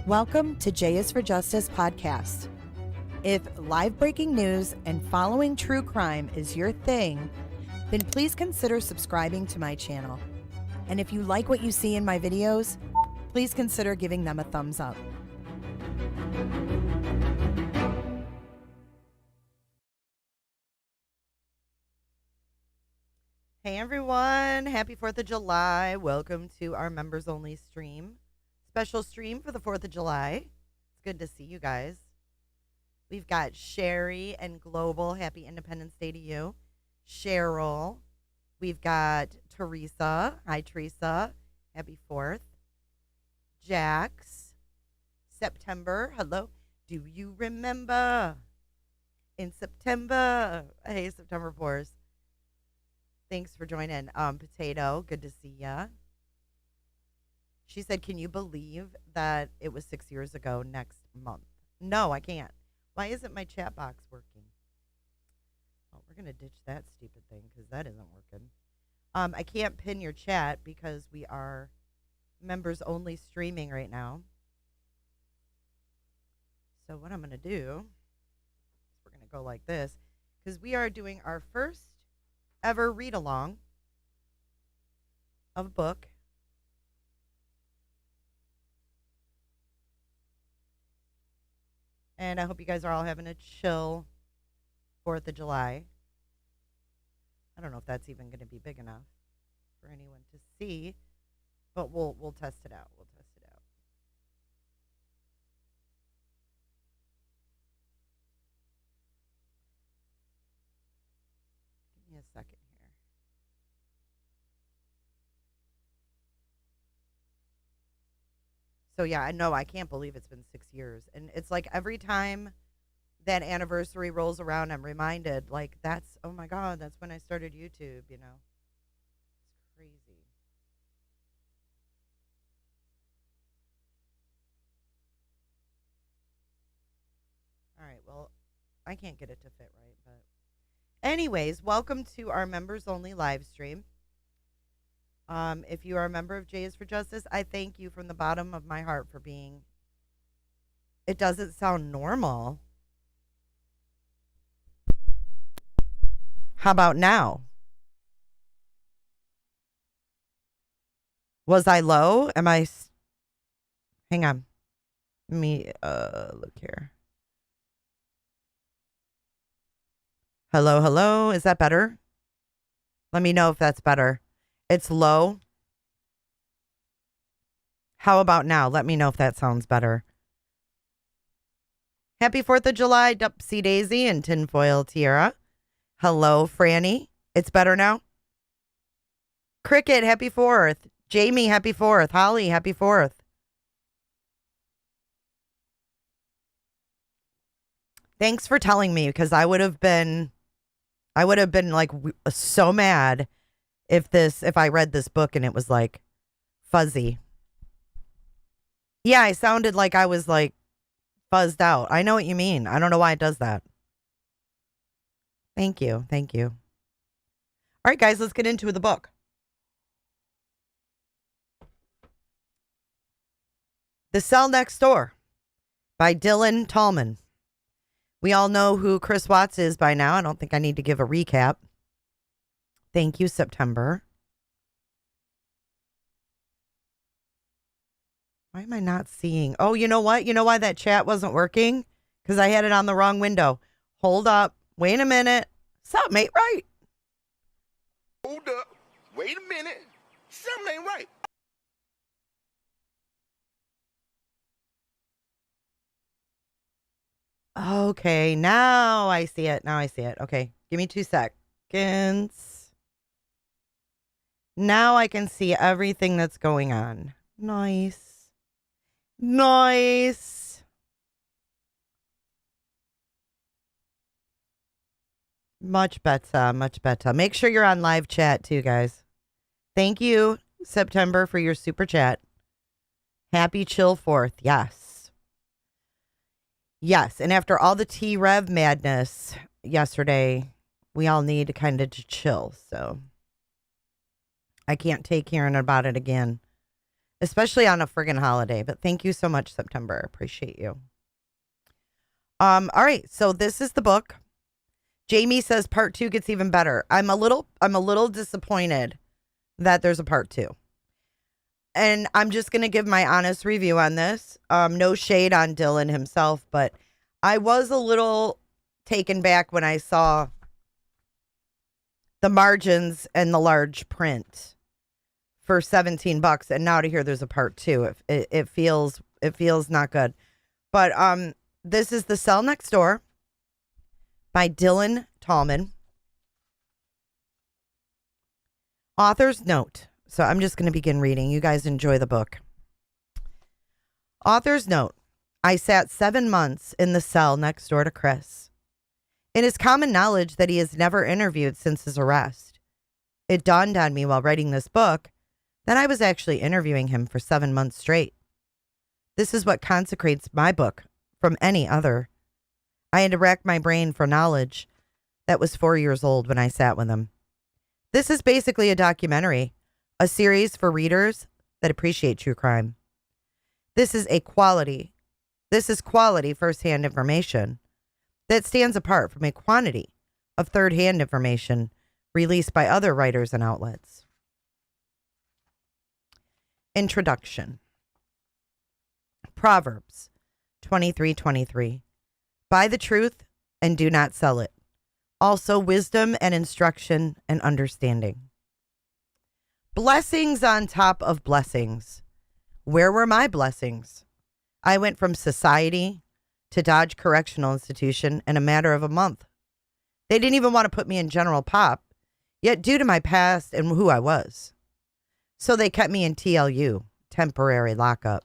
Welcome to J is for Justice podcast. If live breaking news and following true crime is your thing, then please consider subscribing to my channel. And if you like what you see in my videos, please consider giving them a thumbs up. Hey everyone, happy 4th of July. Welcome to our members only stream. Special stream for the 4th of July. It's good to see you guys. We've got Sherry and Global. Happy Independence Day to you. Cheryl. We've got Teresa. Hi, Teresa. Happy 4th. Jax. September. Hello. Do you remember? In September. Hey, September 4th. Thanks for joining. Potato. Good to see ya. She said, can you believe that it was 6 years ago next month? No, I can't. Why isn't my chat box working? Oh, we're going to ditch that stupid thing because that isn't working. I can't pin your chat because we are members only streaming right now. So what I'm going to do is we're going to go like this because we are doing our first ever read along of a book. And I hope you guys are all having a chill 4th of July. I don't know if that's even going to be big enough for anyone to see, but we'll test it out. We'll test it out. Give me a second here. So yeah, I know, I can't believe it's been 6 years. And it's like every time that anniversary rolls around, I'm reminded, like, that's, oh my God, that's when I started YouTube, you know. It's crazy. All right, well, I can't get it to fit right, but anyways, welcome to our members only live stream. If you are a member of J is for Justice, I thank you from the bottom of my heart for being. It doesn't sound normal. How about now? Was I low? Am I? Hang on. Let me look here. Hello, hello. Is that better? Let me know if that's better. It's low. How about now? Let me know if that sounds better. Happy 4th of July, Dupsy Daisy and Tinfoil Tiara. Hello, Franny. It's better now? Cricket, happy 4th. Jamie, happy 4th. Holly, happy 4th. Thanks for telling me, because I would have been like so mad if I read this book and it was like fuzzy. Yeah, I sounded like I was like fuzzed out. I know what you mean. I don't know why it does that. Thank you. Thank you. All right, guys, let's get into the book. The Cell Next Door by Dylan Tallman. We all know who Chris Watts is by now. I don't think I need to give a recap. Thank you, September. Why am I not seeing? Oh, you know what? You know why that chat wasn't working? Because I had it on the wrong window. Hold up. Wait a minute. Something ain't right. Hold up. Wait a minute. Something ain't right. Okay, now I see it. Now I see it. Okay, give me 2 seconds. Now I can see everything that's going on. Nice. Nice. Much better. Much better. Make sure you're on live chat too, guys. Thank you, September, for your super chat. Happy chill 4th. Yes. Yes. And after all the T-Rev madness yesterday, we all need kind of to chill. So I can't take hearing about it again. especially on a friggin' holiday. But thank you so much, September. Appreciate you. All right, so this is the book. Jamie says part 2 gets even better. I'm a little disappointed that there's a part 2. And I'm just going to give my honest review on this. No shade on Dylan himself, but I was a little taken back when I saw the margins and the large print for $17, and now to hear there's a part 2, it feels not good. But this is The Cell Next Door by Dylan Tallman. Author's note. So I'm just going to begin reading. You guys enjoy the book. Author's note. I sat 7 months in the cell next door to Chris. It is common knowledge that he has never interviewed since his arrest. It dawned on me while writing this book that I was actually interviewing him for 7 months straight. This is what consecrates my book from any other. I had to rack my brain for knowledge that was 4 years old when I sat with him. This is basically a documentary, a series for readers that appreciate true crime. This is quality first-hand information that stands apart from a quantity of third-hand information released by other writers and outlets. Introduction. Proverbs 23:23. Buy the truth and do not sell it. Also wisdom and instruction and understanding. Blessings on top of blessings. Where were my blessings? I went from society to Dodge Correctional Institution in a matter of a month. They didn't even want to put me in general pop, yet due to my past and who I was. So they kept me in TLU, temporary lockup,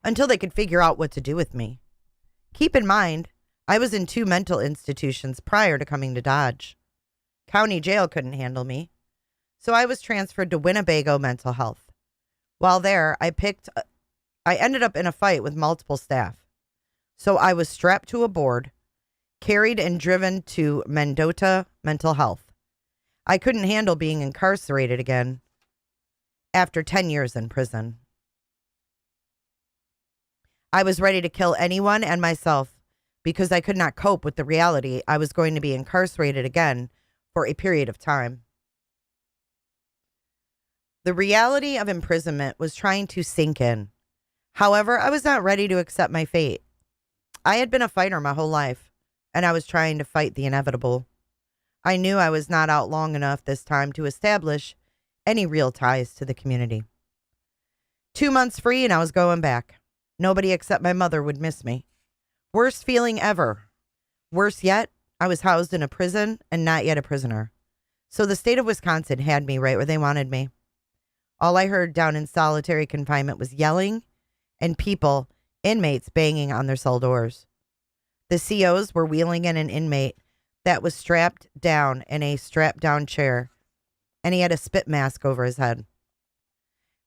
until they could figure out what to do with me. Keep in mind, I was in 2 mental institutions prior to coming to Dodge. County jail couldn't handle me, so I was transferred to Winnebago Mental Health. While there, I ended up in a fight with multiple staff. So I was strapped to a board, carried and driven to Mendota Mental Health. I couldn't handle being incarcerated again after 10 years in prison. I was ready to kill anyone and myself because I could not cope with the reality I was going to be incarcerated again for a period of time. The reality of imprisonment was trying to sink in. However, I was not ready to accept my fate. I had been a fighter my whole life, and I was trying to fight the inevitable. I knew I was not out long enough this time to establish any real ties to the community. 2 months free and I was going back. Nobody except my mother would miss me. Worst feeling ever. Worse yet, I was housed in a prison and not yet a prisoner. So the state of Wisconsin had me right where they wanted me. All I heard down in solitary confinement was yelling and inmates banging on their cell doors. The COs were wheeling in an inmate that was strapped down in a strapped-down chair, and he had a spit mask over his head.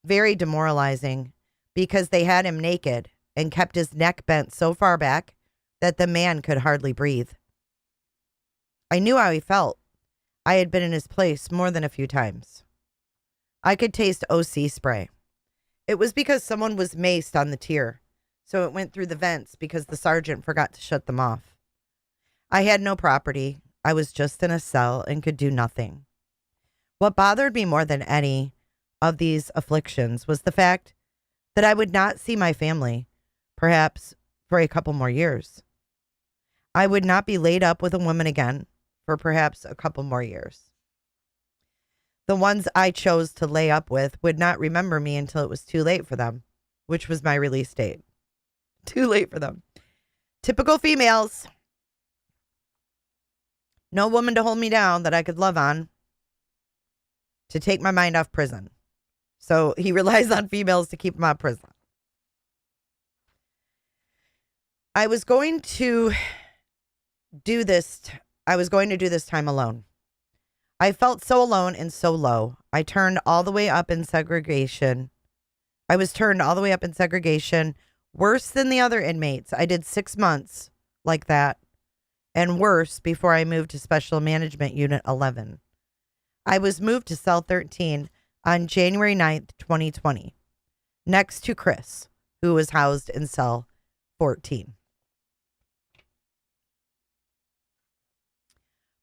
Very demoralizing, because they had him naked and kept his neck bent so far back that the man could hardly breathe. I knew how he felt. I had been in his place more than a few times. I could taste OC spray. It was because someone was maced on the tier, so it went through the vents because the sergeant forgot to shut them off. I had no property. I was just in a cell and could do nothing. What bothered me more than any of these afflictions was the fact that I would not see my family, perhaps for a couple more years. I would not be laid up with a woman again for perhaps a couple more years. The ones I chose to lay up with would not remember me until it was too late for them, which was my release date. Too late for them. Typical females. No woman to hold me down that I could love on to take my mind off prison. So he relies on females to keep him out of prison. I was going to do this time alone. I felt so alone and so low. I turned all the way up in segregation. I was turned all the way up in segregation, worse than the other inmates. I did 6 months like that, and worse before I moved to Special Management Unit 11. I was moved to Cell 13 on January 9th, 2020, next to Chris, who was housed in cell 14.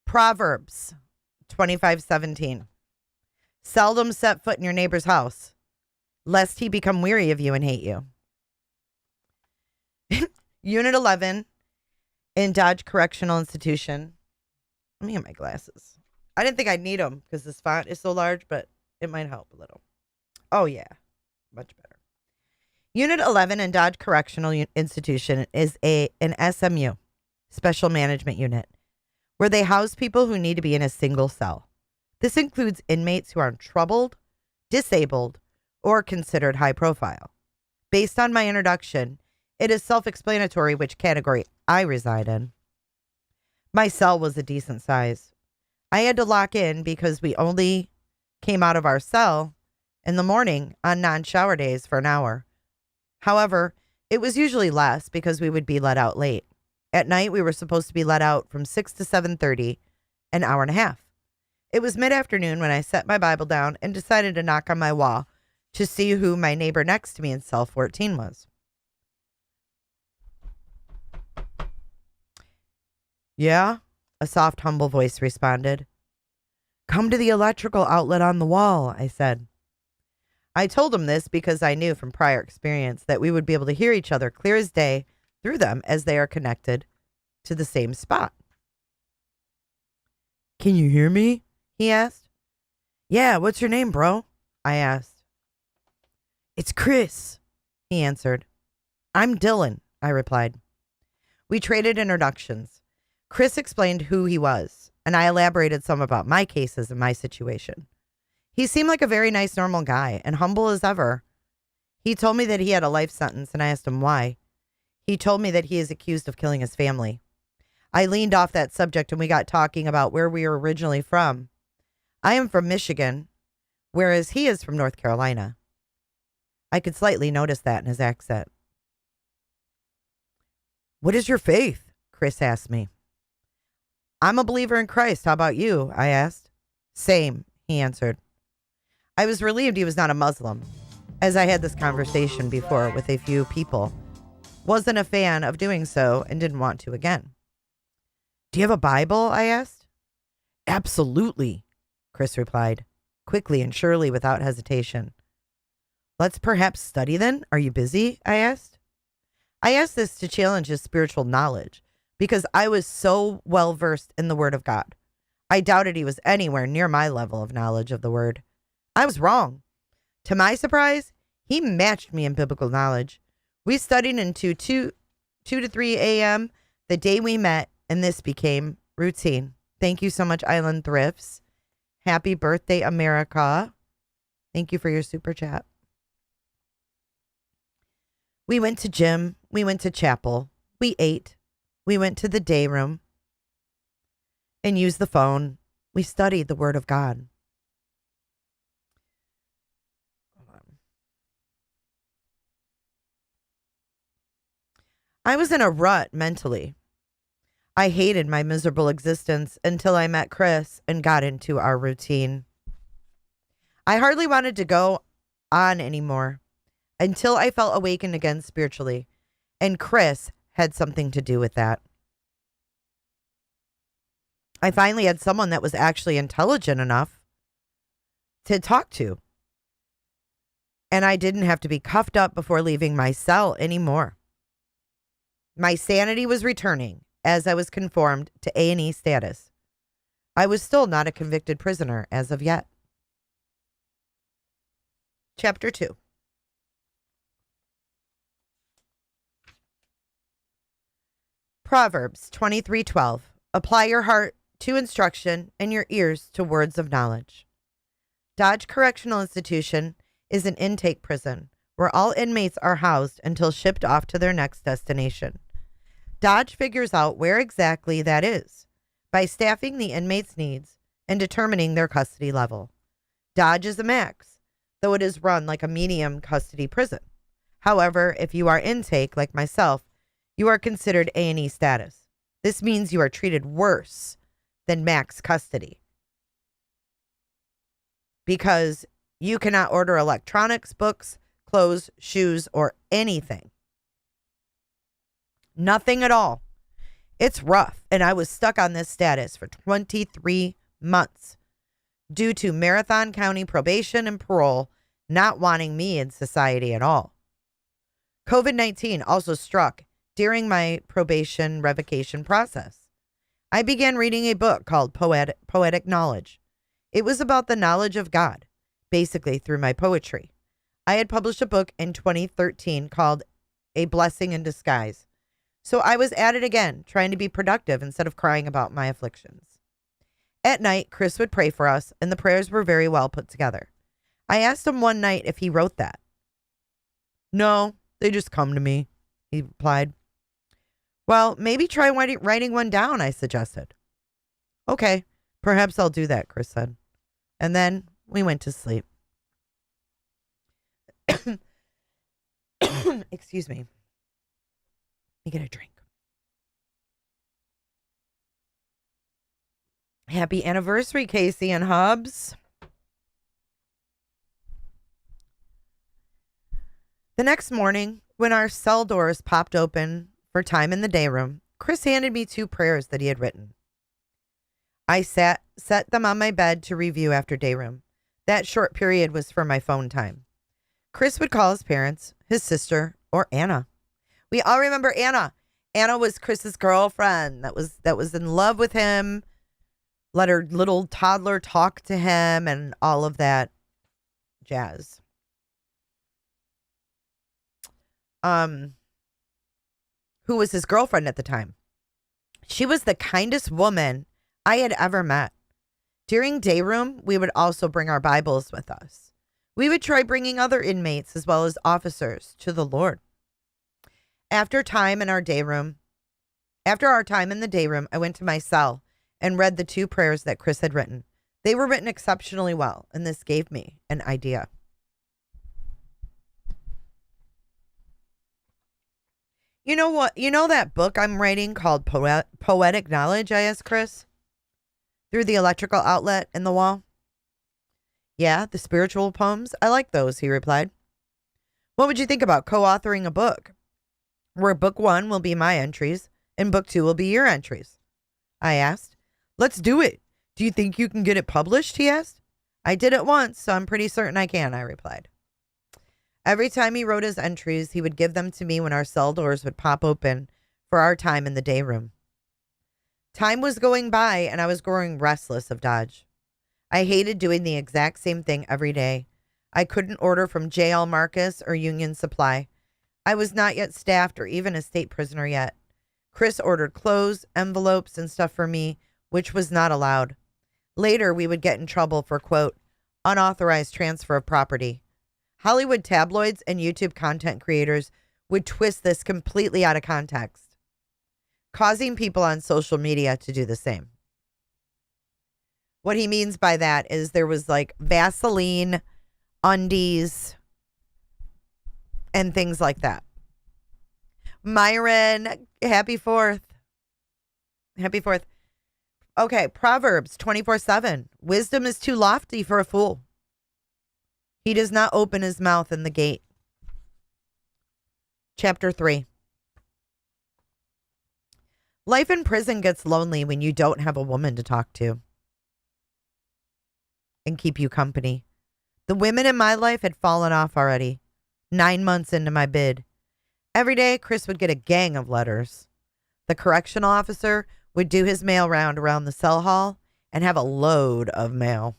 Proverbs 25:17. Seldom set foot in your neighbor's house, lest he become weary of you and hate you. Unit 11 in Dodge Correctional Institution. Let me get my glasses. I didn't think I'd need them because this font is so large, but it might help a little. Oh, yeah. Much better. Unit 11 in Dodge Correctional Institution is an SMU, Special Management Unit, where they house people who need to be in a single cell. This includes inmates who are troubled, disabled, or considered high profile. Based on my introduction, it is self-explanatory which category I reside in. My cell was a decent size. I had to lock in because we only came out of our cell in the morning on non-shower days for an hour. However, it was usually less because we would be let out late. At night, we were supposed to be let out from 6 to 7:30, an hour and a half. It was mid-afternoon when I set my Bible down and decided to knock on my wall to see who my neighbor next to me in cell 14 was. Yeah, a soft, humble voice responded. Come to the electrical outlet on the wall, I said. I told him this because I knew from prior experience that we would be able to hear each other clear as day through them as they are connected to the same spot. Can you hear me? He asked. Yeah, what's your name, bro? I asked. It's Chris, he answered. I'm Dylan, I replied. We traded introductions. Chris explained who he was, and I elaborated some about my cases and my situation. He seemed like a very nice, normal guy, and humble as ever. He told me that he had a life sentence, and I asked him why. He told me that he is accused of killing his family. I leaned off that subject, and we got talking about where we were originally from. I am from Michigan, whereas he is from North Carolina. I could slightly notice that in his accent. What is your faith? Chris asked me. I'm a believer in Christ. How about you? I asked. Same, he answered. I was relieved he was not a Muslim, as I had this conversation before with a few people. Wasn't a fan of doing so and didn't want to again. Do you have a Bible? I asked. Absolutely, Chris replied, quickly and surely without hesitation. Let's perhaps study then? Are you busy? I asked. I asked this to challenge his spiritual knowledge because I was so well versed in the Word of God. I doubted he was anywhere near my level of knowledge of the Word. I was wrong. To my surprise, he matched me in biblical knowledge. We studied until 2 to 3 a.m. the day we met, and this became routine. Thank you so much, Island Thrifts. Happy birthday, America. Thank you for your super chat. We went to gym. We went to chapel. We ate. We went to the day room and used the phone. We studied the Word of God. I was in a rut mentally. I hated my miserable existence until I met Chris and got into our routine. I hardly wanted to go on anymore until I felt awakened again spiritually, and Chris had something to do with that. I finally had someone that was actually intelligent enough to talk to, and I didn't have to be cuffed up before leaving my cell anymore. My sanity was returning as I was conformed to A&E status. I was still not a convicted prisoner as of yet. Chapter 2. Proverbs 23:12. Apply your heart to instruction and your ears to words of knowledge. Dodge Correctional Institution is an intake prison where all inmates are housed until shipped off to their next destination. Dodge figures out where exactly that is by staffing the inmates' needs and determining their custody level. Dodge is a max, though it is run like a medium custody prison. However, if you are intake like myself, you are considered A&E status. This means you are treated worse than max custody because You cannot order electronics, books, clothes, shoes, or anything. Nothing at all. It's rough, and I was stuck on this status for 23 months due to Marathon County probation and parole not wanting me in society at all. COVID-19 also struck during my probation revocation process. I began reading a book called Poetic Knowledge. It was about the knowledge of God, basically through my poetry. I had published a book in 2013 called A Blessing in Disguise. So I was at it again, trying to be productive instead of crying about my afflictions. At night, Chris would pray for us, and the prayers were very well put together. I asked him one night if he wrote that. No, they just come to me, he replied. Well, maybe try writing one down, I suggested. Okay, perhaps I'll do that, Chris said. And then we went to sleep. Excuse me. Let me get a drink. Happy anniversary, Casey and Hubs. The next morning, when our cell doors popped open for time in the day room, Chris handed me 2 prayers that he had written. I set them on my bed to review after day room. That short period was for my phone time. Chris would call his parents, his sister, or Anna. We all remember Anna. Anna was Chris's girlfriend that was in love with him, let her little toddler talk to him, and all of that jazz. Who was his girlfriend at the time. She was the kindest woman I had ever met. During day room, we would also bring our Bibles with us. We would try bringing other inmates as well as officers to the Lord. After our time in the day room, I went to my cell and read the 2 prayers that Chris had written. They were written exceptionally well, and this gave me an idea. You know what? You know that book I'm writing called Poetic Knowledge, I asked Chris, through the electrical outlet in the wall? Yeah, the spiritual poems. I like those, he replied. What would you think about co-authoring a book where book 1 will be my entries and book 2 will be your entries? I asked. Let's do it. Do you think you can get it published? He asked. I did it once, so I'm pretty certain I can, I replied. Every time he wrote his entries, he would give them to me when our cell doors would pop open for our time in the day room. Time was going by, and I was growing restless of Dodge. I hated doing the exact same thing every day. I couldn't order from J.L. Marcus or Union Supply. I was not yet staffed or even a state prisoner yet. Chris ordered clothes, envelopes, and stuff for me, which was not allowed. Later, we would get in trouble for, quote, unauthorized transfer of property. Hollywood tabloids and YouTube content creators would twist this completely out of context, causing people on social media to do the same. What he means by that is there was like Vaseline, undies, and things like that. Myron, happy 4th. Happy 4th. Okay, Proverbs 24:7. Wisdom is too lofty for a fool. He does not open his mouth in the gate. Chapter 3. Life in prison gets lonely when you don't have a woman to talk to and keep you company. The women in my life had fallen off already, 9 months into my bid. Every day, Chris would get a gang of letters. The correctional officer would do his mail round around the cell hall and have a load of mail.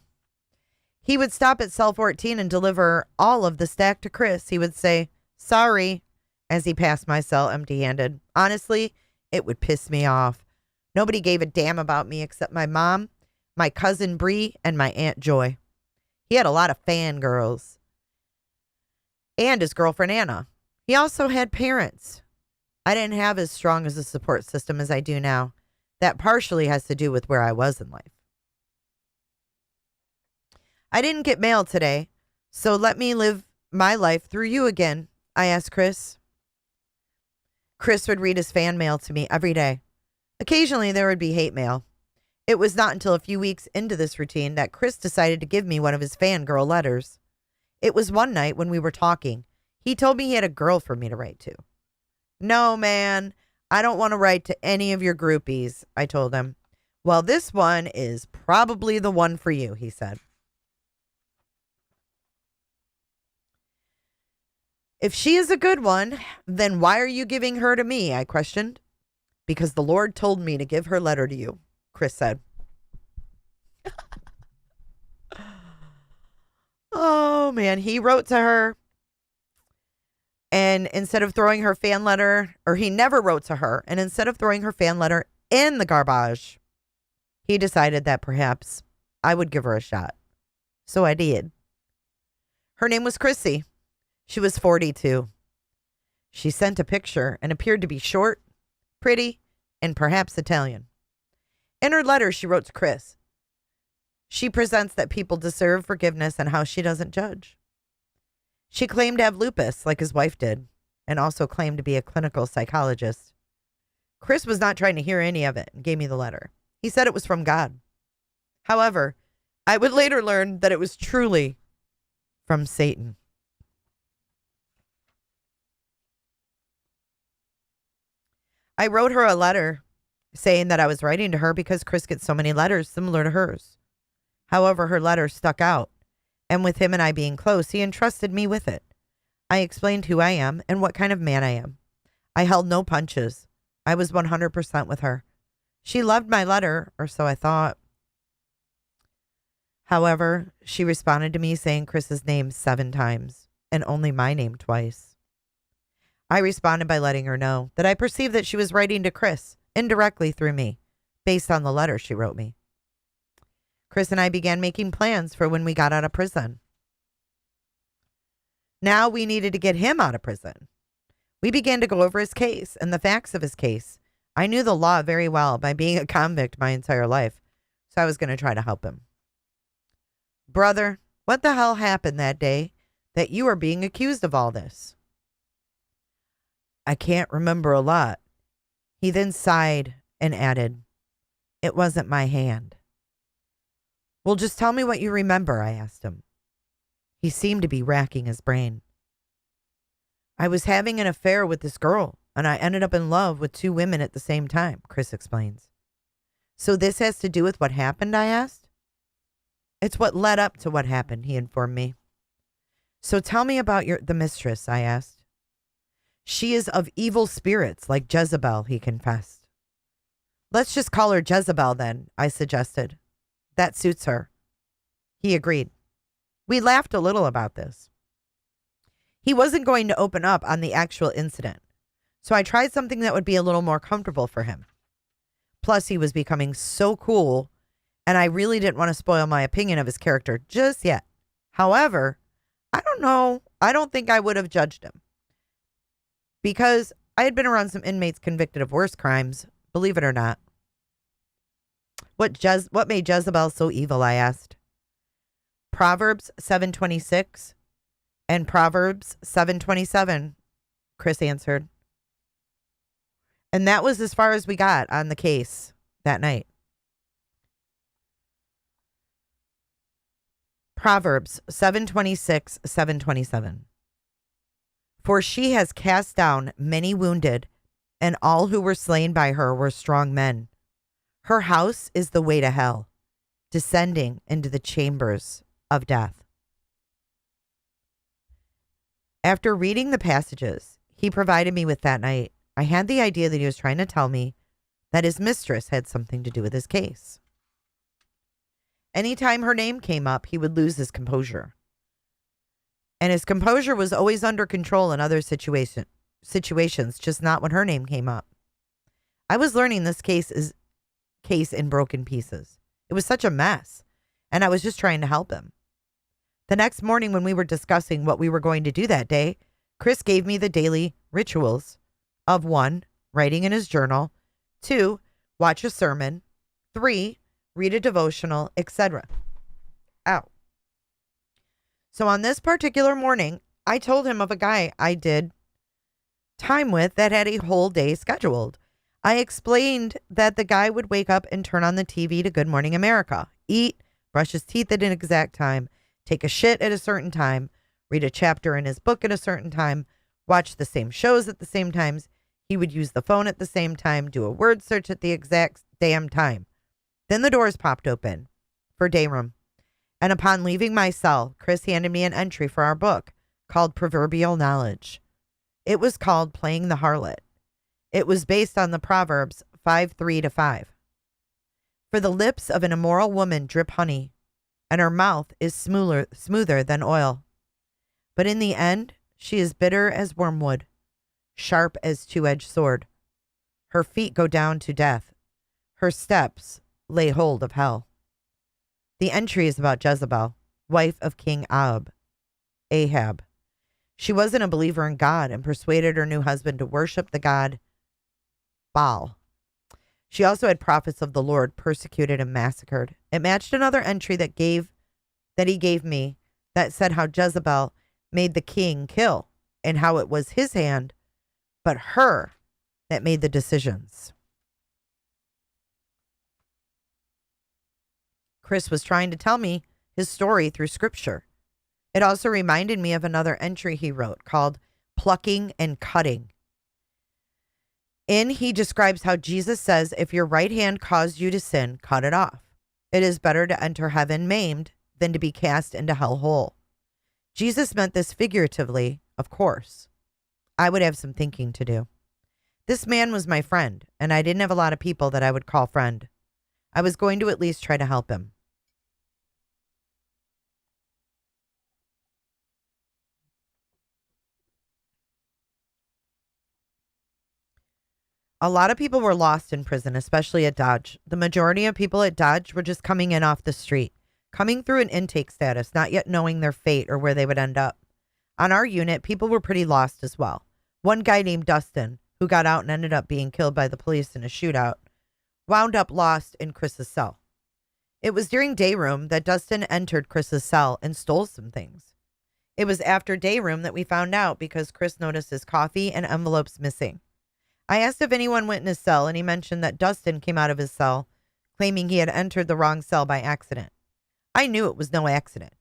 He would stop at cell 14 and deliver all of the stack to Chris. He would say, sorry, as he passed my cell empty-handed. Honestly, it would piss me off. Nobody gave a damn about me except my mom, my cousin Bree, and my Aunt Joy. He had a lot of fangirls. And his girlfriend Anna. He also had parents. I didn't have as strong as a support system as I do now. That partially has to do with where I was in life. I didn't get mail today, so let me live my life through you again, I asked Chris. Chris would read his fan mail to me every day. Occasionally there would be hate mail. It was not until a few weeks into this routine that Chris decided to give me one of his fangirl letters. It was one night when we were talking. He told me he had a girl for me to write to. No, man, I don't want to write to any of your groupies, I told him. Well, this one is probably the one for you, he said. If she is a good one, then why are you giving her to me? I questioned. Because the Lord told me to give her letter to you, Chris said. Oh, man. He wrote to her. And instead of throwing her fan letter, or he never wrote to her, and instead of throwing her fan letter in the garbage, he decided that perhaps I would give her a shot. So I did. Her name was Chrissy. She was 42. She sent a picture and appeared to be short, pretty, and perhaps Italian. In her letter, she wrote to Chris. She presents that people deserve forgiveness and how she doesn't judge. She claimed to have lupus like his wife did, and also claimed to be a clinical psychologist. Chris was not trying to hear any of it and gave me the letter. He said it was from God. However, I would later learn that it was truly from Satan. I wrote her a letter saying that I was writing to her because Chris gets so many letters similar to hers. However, her letter stuck out, and with him and I being close, he entrusted me with it. I explained who I am and what kind of man I am. I held no punches. I was 100% with her. She loved my letter, or so I thought. However, she responded to me saying Chris's name 7 times and only my name twice. I responded by letting her know that I perceived that she was writing to Chris indirectly through me, based on the letter she wrote me. Chris and I began making plans for when we got out of prison. Now we needed to get him out of prison. We began to go over his case and the facts of his case. I knew the law very well by being a convict my entire life, so I was going to try to help him. Brother, what the hell happened that day that you are being accused of all this? I can't remember a lot. He then sighed and added, it wasn't my hand. Well, just tell me what you remember, I asked him. He seemed to be racking his brain. I was having an affair with this girl, and I ended up in love with 2 women at the same time, Chris explains. So this has to do with what happened, I asked. It's what led up to what happened, he informed me. So tell me about the mistress, I asked. She is of evil spirits like Jezebel, he confessed. Let's just call her Jezebel then, I suggested. That suits her. He agreed. We laughed a little about this. He wasn't going to open up on the actual incident, so I tried something that would be a little more comfortable for him. Plus, he was becoming so cool, and I really didn't want to spoil my opinion of his character just yet. However, I don't know. I don't think I would have judged him. Because I had been around some inmates convicted of worse crimes, believe it or not. What made Jezebel so evil, I asked. Proverbs 7:26 and Proverbs 7:27, Chris answered. And that was as far as we got on the case that night. Proverbs 7:26, 7:27. For she has cast down many wounded, and all who were slain by her were strong men. Her house is the way to hell, descending into the chambers of death. After reading the passages he provided me with that night, I had the idea that he was trying to tell me that his mistress had something to do with his case. Anytime her name came up, he would lose his composure. And his composure was always under control in other situations, just not when her name came up. I was learning this case in broken pieces. It was such a mess, and I was just trying to help him. The next morning when we were discussing what we were going to do that day, Chris gave me the daily rituals of 1, writing in his journal, 2, watch a sermon, 3, read a devotional, etc. Ow. So on this particular morning, I told him of a guy I did time with that had a whole day scheduled. I explained that the guy would wake up and turn on the TV to Good Morning America, eat, brush his teeth at an exact time, take a shit at a certain time, read a chapter in his book at a certain time, watch the same shows at the same times. He would use the phone at the same time, do a word search at the exact damn time. Then the doors popped open for day room. And upon leaving my cell, Chris handed me an entry for our book called Proverbial Knowledge. It was called Playing the Harlot. It was based on the Proverbs 5:3-5. For the lips of an immoral woman drip honey, and her mouth is smoother than oil. But in the end, she is bitter as wormwood, sharp as two-edged sword. Her feet go down to death. Her steps lay hold of hell. The entry is about Jezebel, wife of King Ahab. She wasn't a believer in God and persuaded her new husband to worship the god Baal. She also had prophets of the Lord persecuted and massacred. It matched another entry that he gave me that said how Jezebel made the king kill and how it was his hand, but her, that made the decisions. Chris was trying to tell me his story through scripture. It also reminded me of another entry he wrote called Plucking and Cutting. He describes how Jesus says, if your right hand caused you to sin, cut it off. It is better to enter heaven maimed than to be cast into hell whole. Jesus meant this figuratively, of course. I would have some thinking to do. This man was my friend, and I didn't have a lot of people that I would call friend. I was going to at least try to help him. A lot of people were lost in prison, especially at Dodge. The majority of people at Dodge were just coming in off the street, coming through an intake status, not yet knowing their fate or where they would end up. On our unit, people were pretty lost as well. One guy named Dustin, who got out and ended up being killed by the police in a shootout, wound up lost in Chris's cell. It was during day room that Dustin entered Chris's cell and stole some things. It was after day room that we found out because Chris noticed his coffee and envelopes missing. I asked if anyone went in his cell, and he mentioned that Dustin came out of his cell, claiming he had entered the wrong cell by accident. I knew it was no accident.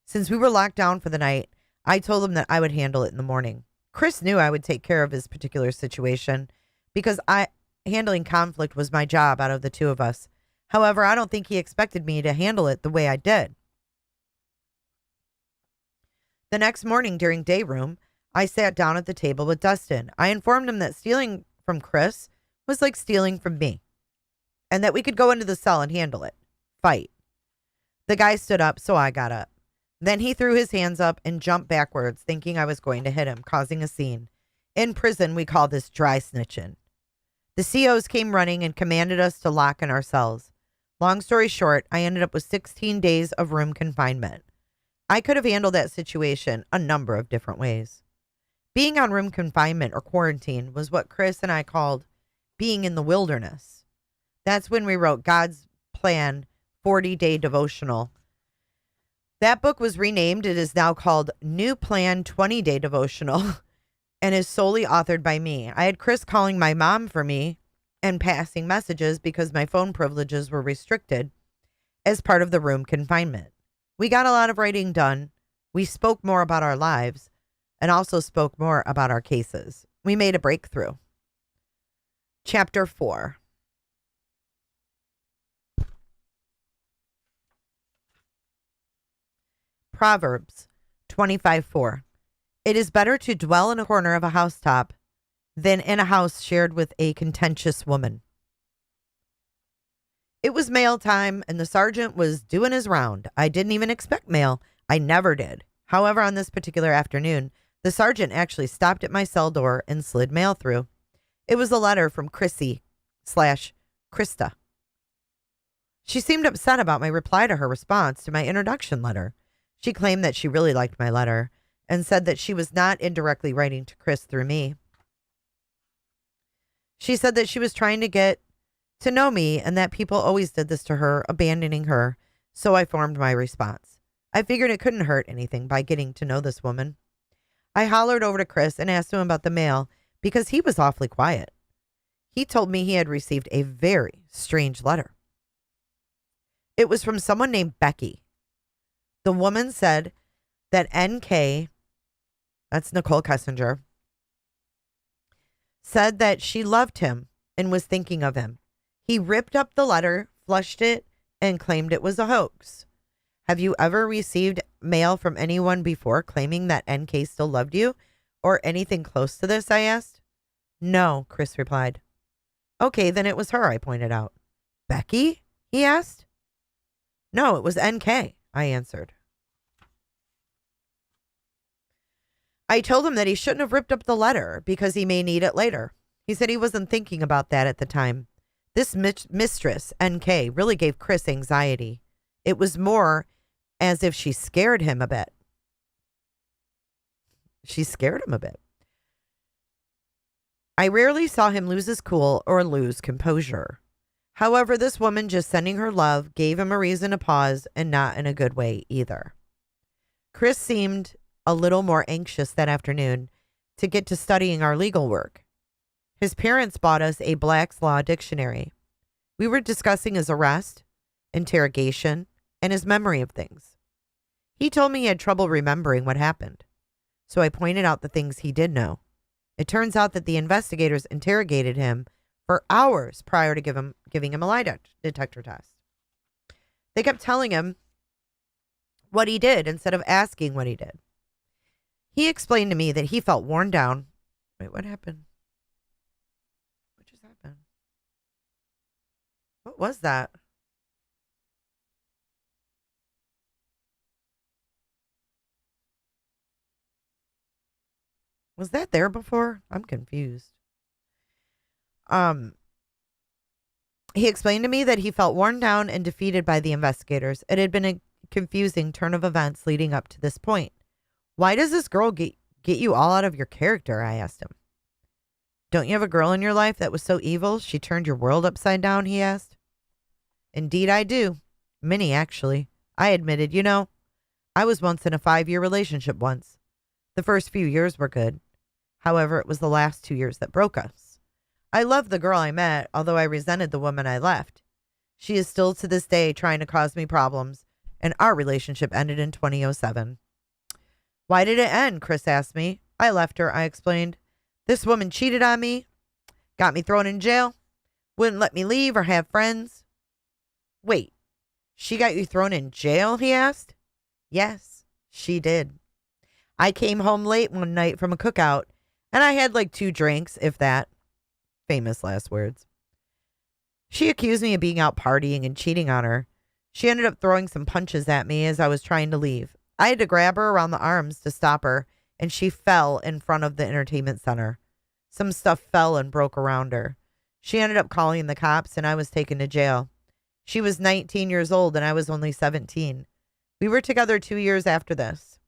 Since we were locked down for the night, I told him that I would handle it in the morning. Chris knew I would take care of his particular situation because handling conflict was my job out of the two of us. However, I don't think he expected me to handle it the way I did. The next morning during day room, I sat down at the table with Dustin. I informed him that stealing from Chris was like stealing from me, and that we could go into the cell and handle it. Fight. The guy stood up, so I got up. Then he threw his hands up and jumped backwards, thinking I was going to hit him, causing a scene. In prison, we call this dry snitching. The COs came running and commanded us to lock in our cells. Long story short, I ended up with 16 days of room confinement. I could have handled that situation a number of different ways. Being on room confinement or quarantine was what Chris and I called being in the wilderness. That's when we wrote God's Plan 40-Day Devotional. That book was renamed. It is now called New Plan 20-Day Devotional and is solely authored by me. I had Chris calling my mom for me and passing messages because my phone privileges were restricted as part of the room confinement. We got a lot of writing done. We spoke more about our lives and also spoke more about our cases. We made a breakthrough. Chapter 4. Proverbs 25:4. It is better to dwell in a corner of a housetop than in a house shared with a contentious woman. It was mail time, and the sergeant was doing his round. I didn't even expect mail. I never did. However, on this particular afternoon, the sergeant actually stopped at my cell door and slid mail through. It was a letter from Chrissy/Krista. She seemed upset about my reply to her response to my introduction letter. She claimed that she really liked my letter and said that she was not indirectly writing to Chris through me. She said that she was trying to get to know me and that people always did this to her, abandoning her, so I formed my response. I figured it couldn't hurt anything by getting to know this woman. I hollered over to Chris and asked him about the mail because he was awfully quiet. He told me he had received a very strange letter. It was from someone named Becky. The woman said that NK that's Nicole Kessinger, said that she loved him and was thinking of him. He ripped up the letter, flushed it, and claimed it was a hoax. Have you ever received mail from anyone before claiming that NK still loved you or anything close to this? I asked. No, Chris replied. Okay, then it was her, I pointed out. Becky? He asked. No, it was NK, I answered. I told him that he shouldn't have ripped up the letter because he may need it later. He said he wasn't thinking about that at the time. This mistress, NK, really gave Chris anxiety. It was more as if she scared him a bit. She scared him a bit. I rarely saw him lose his cool or lose composure. However, this woman just sending her love gave him a reason to pause, and not in a good way either. Chris seemed a little more anxious that afternoon to get to studying our legal work. His parents bought us a Black's Law dictionary. We were discussing his arrest, interrogation, and his memory of things. He told me he had trouble remembering what happened, so I pointed out the things he did know. It turns out that the investigators interrogated him for hours prior to giving him a lie detector test. They kept telling him what he did instead of asking what he did. He explained to me that he felt worn down. Wait, what happened? What just happened? What was that? Was that there before? I'm confused. He explained to me that he felt worn down and defeated by the investigators. It had been a confusing turn of events leading up to this point. Why does this girl get you all out of your character? I asked him. Don't you have a girl in your life that was so evil she turned your world upside down? He asked. Indeed I do. Many, actually. I admitted, I was once in a 5-year relationship once. The first few years were good. However, it was the last 2 years that broke us. I loved the girl I met, although I resented the woman I left. She is still to this day trying to cause me problems, and our relationship ended in 2007. Why did it end? Chris asked me. I left her, I explained. This woman cheated on me, got me thrown in jail, wouldn't let me leave or have friends. Wait, she got you thrown in jail? He asked. Yes, she did. I came home late one night from a cookout, and I had like 2 drinks, if that. Famous last words. She accused me of being out partying and cheating on her. She ended up throwing some punches at me as I was trying to leave. I had to grab her around the arms to stop her, and she fell in front of the entertainment center. Some stuff fell and broke around her. She ended up calling the cops, and I was taken to jail. She was 19 years old, and I was only 17. We were together 2 years after this.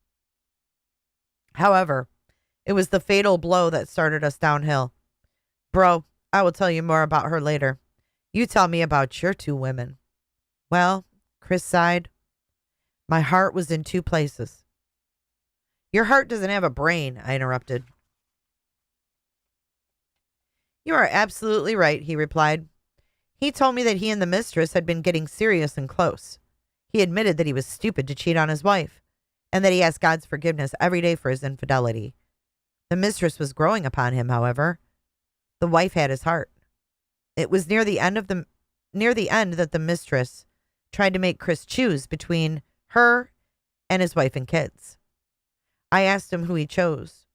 However, it was the fatal blow that started us downhill. Bro, I will tell you more about her later. You tell me about your 2 women. Well, Chris sighed. My heart was in 2 places. Your heart doesn't have a brain, I interrupted. You are absolutely right, he replied. He told me that he and the mistress had been getting serious and close. He admitted that he was stupid to cheat on his wife, and that he asked God's forgiveness every day for his infidelity. The mistress was growing upon him, however. The wife had his heart. It was near the end that the mistress tried to make Chris choose between her and his wife and kids. I asked him who he chose.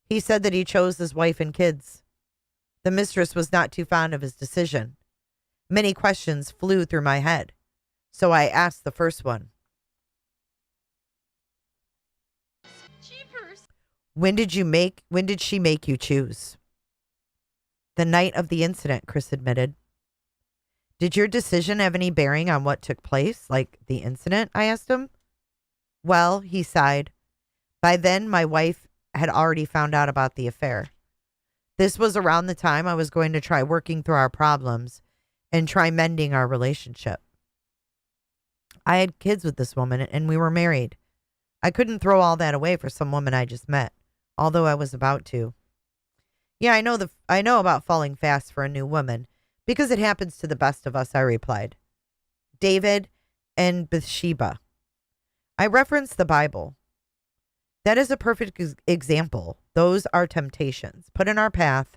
He said that he chose his wife and kids. The mistress was not too fond of his decision. Many questions flew through my head, so I asked the first one. Jeepers. When did she make you choose? The night of the incident, Chris admitted. Did your decision have any bearing on what took place, like the incident? I asked him. Well, he sighed. By then, my wife had already found out about the affair. This was around the time I was going to try working through our problems and try mending our relationship. I had kids with this woman, and we were married. I couldn't throw all that away for some woman I just met, although I was about to. Yeah, I know about falling fast for a new woman, because it happens to the best of us, I replied. David and Bathsheba. I referenced the Bible. That is a perfect example. Those are temptations put in our path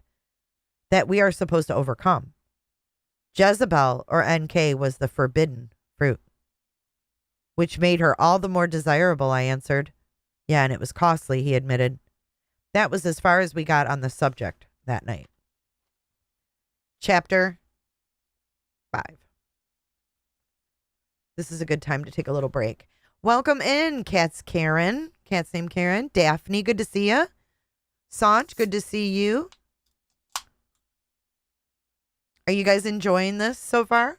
that we are supposed to overcome. Jezebel, or NK, was the forbidden fruit, which made her all the more desirable, I answered. Yeah, and it was costly, he admitted. That was as far as we got on the subject that night. Chapter 5. This is a good time to take a little break. Welcome in, Cat's Karen. Cat's named Karen. Daphne, good to see you. Sanch, good to see you. Are you guys enjoying this so far?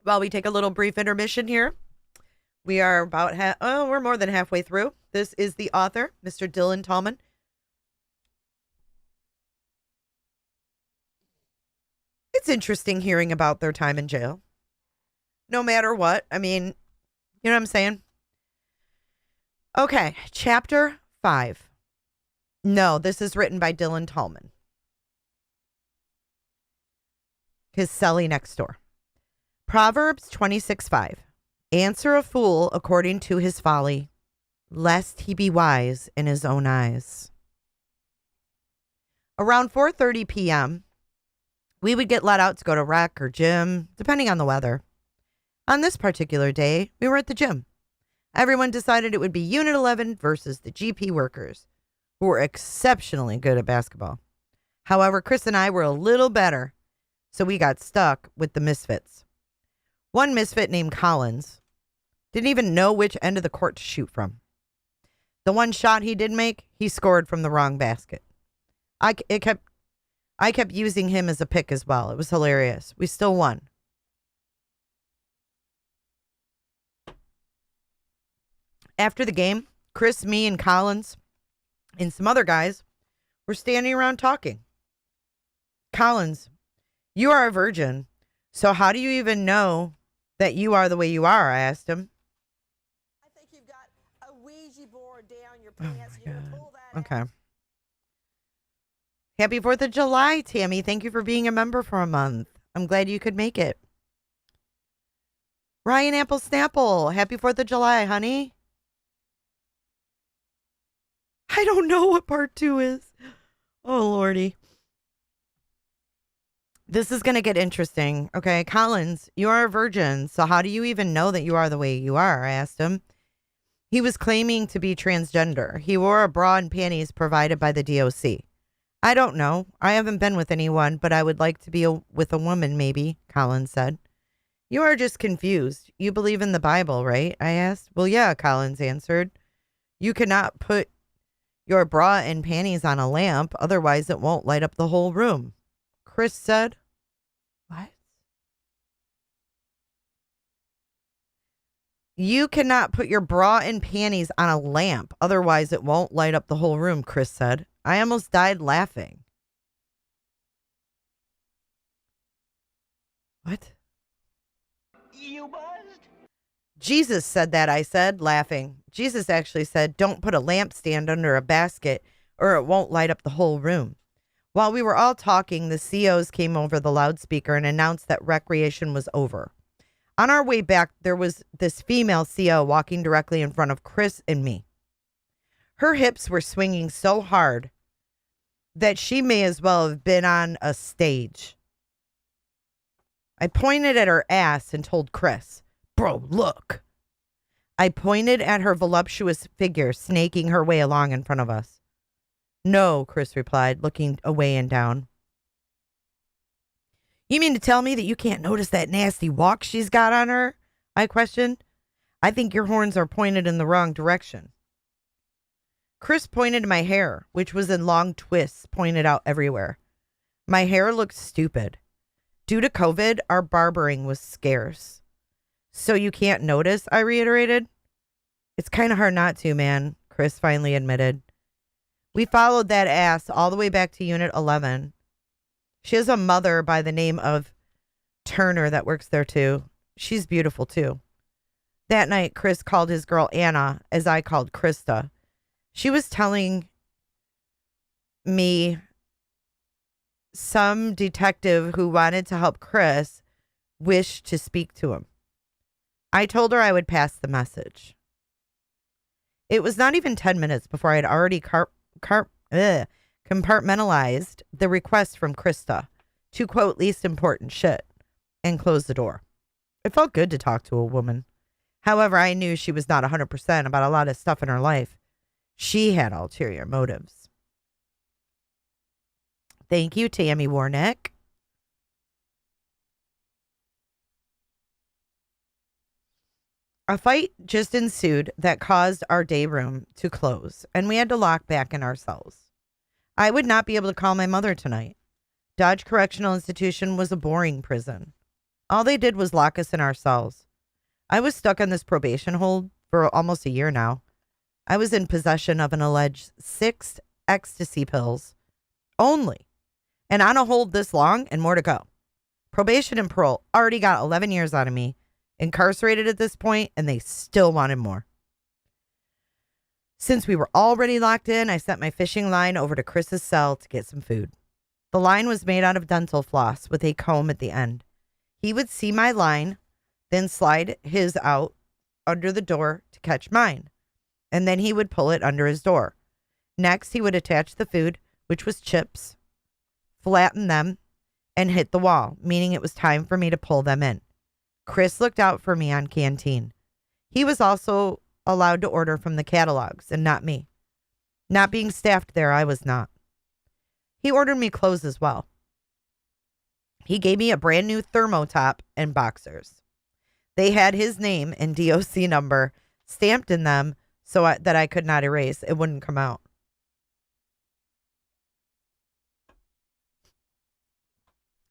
While we take a little brief intermission here, we are about we're more than halfway through. This is the author, Mr. Dylan Tallman. It's interesting hearing about their time in jail. No matter what. I mean, you know what I'm saying? Okay, chapter 5. No, this is written by Dylan Tallman. His cellie next door. Proverbs 26:5. Answer a fool according to his folly, lest he be wise in his own eyes. Around 4:30 p.m., we would get let out to go to rec or gym, depending on the weather. On this particular day, we were at the gym. Everyone decided it would be Unit 11 versus the GP workers, who were exceptionally good at basketball. However, Chris and I were a little better, so we got stuck with the misfits. One misfit named Collins didn't even know which end of the court to shoot from. The one shot he did make, he scored from the wrong basket. I kept using him as a pick as well. It was hilarious. We still won. After the game, Chris, me, and Collins, and some other guys were standing around talking. Collins, you are a virgin, so how do you even know that you are the way you are? I asked him. I think you've got a Ouija board down your pants. Oh, You're going to pull that out. Okay. Happy 4th of July, Tammy. Thank you for being a member for a month. I'm glad you could make it. Ryan Apple Snapple. Happy 4th of July, honey. I don't know what part 2 is. Oh, Lordy. This is going to get interesting. Okay, Collins, you are a virgin, so how do you even know that you are the way you are? I asked him. He was claiming to be transgender. He wore a bra and panties provided by the DOC. I don't know. I haven't been with anyone, but I would like to be with a woman, maybe, Collins said. You are just confused. You believe in the Bible, right? I asked. Well, yeah, Collins answered. You cannot put your bra and panties on a lamp, otherwise it won't light up the whole room. Chris said. What? You cannot put your bra and panties on a lamp, otherwise it won't light up the whole room, Chris said. I almost died laughing. What? You buzzed? Jesus said that, I said, laughing. Jesus actually said, don't put a lampstand under a basket or it won't light up the whole room. While we were all talking, the COs came over the loudspeaker and announced that recreation was over. On our way back, there was this female CO walking directly in front of Chris and me. Her hips were swinging so hard that she may as well have been on a stage. I pointed at her ass and told Chris, bro, look. I pointed at her voluptuous figure snaking her way along in front of us. No, Chris replied, looking away and down. You mean to tell me that you can't notice that nasty walk she's got on her? I questioned. I think your horns are pointed in the wrong direction. Chris pointed to my hair, which was in long twists pointed out everywhere. My hair looked stupid. Due to COVID, our barbering was scarce. So you can't notice, I reiterated. It's kind of hard not to, man, Chris finally admitted. We followed that ass all the way back to Unit 11. She has a mother by the name of Turner that works there too. She's beautiful too. That night, Chris called his girl Anna, as I called Krista. She was telling me some detective who wanted to help Chris wished to speak to him. I told her I would pass the message. It was not even 10 minutes before I had already compartmentalized the request from Krista to, quote, least important shit, and closed the door. It felt good to talk to a woman. However, I knew she was not 100% about a lot of stuff in her life. She had ulterior motives. Thank you, Tammy Warnick. A fight just ensued that caused our day room to close, and we had to lock back in our cells. I would not be able to call my mother tonight. Dodge Correctional Institution was a boring prison. All they did was lock us in our cells. I was stuck on this probation hold for almost a year now. I was in possession of an alleged 6 ecstasy pills only, and on a hold this long and more to go. Probation and parole already got 11 years out of me, incarcerated at this point, and they still wanted more. Since we were already locked in, I sent my fishing line over to Chris's cell to get some food. The line was made out of dental floss with a comb at the end. He would see my line, then slide his out under the door to catch mine, and then he would pull it under his door. Next, he would attach the food, which was chips, flatten them, and hit the wall, meaning it was time for me to pull them in. Chris looked out for me on Canteen. He was also allowed to order from the catalogs, and not me. Not being staffed there, I was not. He ordered me clothes as well. He gave me a brand new thermo top and boxers. They had his name and DOC number stamped in them so that I could not erase. It wouldn't come out.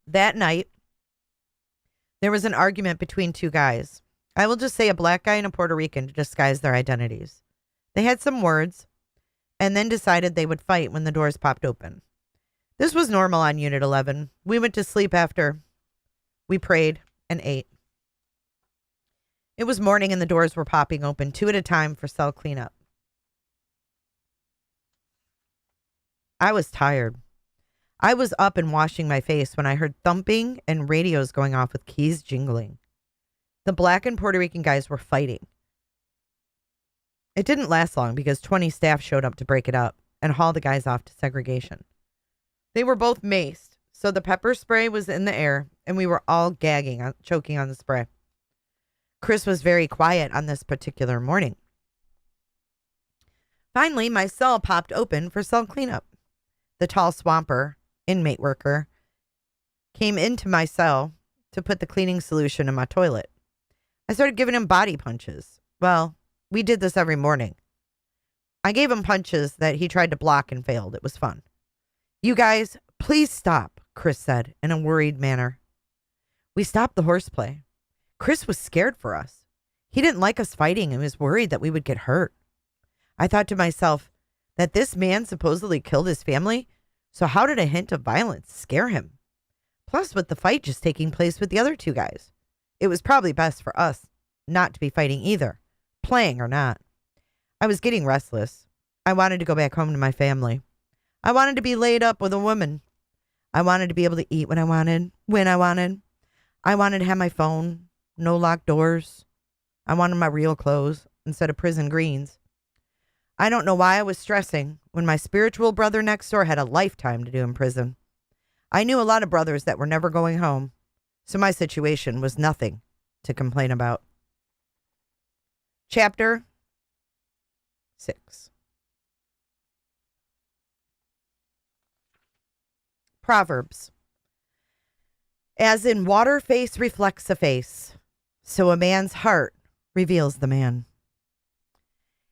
That night, there was an argument between 2 guys. I will just say a black guy and a Puerto Rican to disguise their identities. They had some words and then decided they would fight when the doors popped open. This was normal on Unit 11. We went to sleep after. We prayed and ate. It was morning and the doors were popping open 2 at a time for cell cleanup. I was tired. I was up and washing my face when I heard thumping and radios going off with keys jingling. The black and Puerto Rican guys were fighting. It didn't last long because 20 staff showed up to break it up and haul the guys off to segregation. They were both maced, so the pepper spray was in the air and we were all choking on the spray. Chris was very quiet on this particular morning. Finally, my cell popped open for cell cleanup. The tall swamper, inmate worker, came into my cell to put the cleaning solution in my toilet. I started giving him body punches. Well, we did this every morning. I gave him punches that he tried to block and failed. It was fun. You guys, please stop, Chris said in a worried manner. We stopped the horseplay. Chris was scared for us. He didn't like us fighting and was worried that we would get hurt. I thought to myself that this man supposedly killed his family, so how did a hint of violence scare him? Plus, with the fight just taking place with the other 2 guys, it was probably best for us not to be fighting either, playing or not. I was getting restless. I wanted to go back home to my family. I wanted to be laid up with a woman. I wanted to be able to eat when I wanted, when I wanted. I wanted to have my phone, no locked doors. I wanted my real clothes instead of prison greens. I don't know why I was stressing when my spiritual brother next door had a lifetime to do in prison. I knew a lot of brothers that were never going home, so my situation was nothing to complain about. Chapter 6. Proverbs. As in water face reflects a face, so a man's heart reveals the man.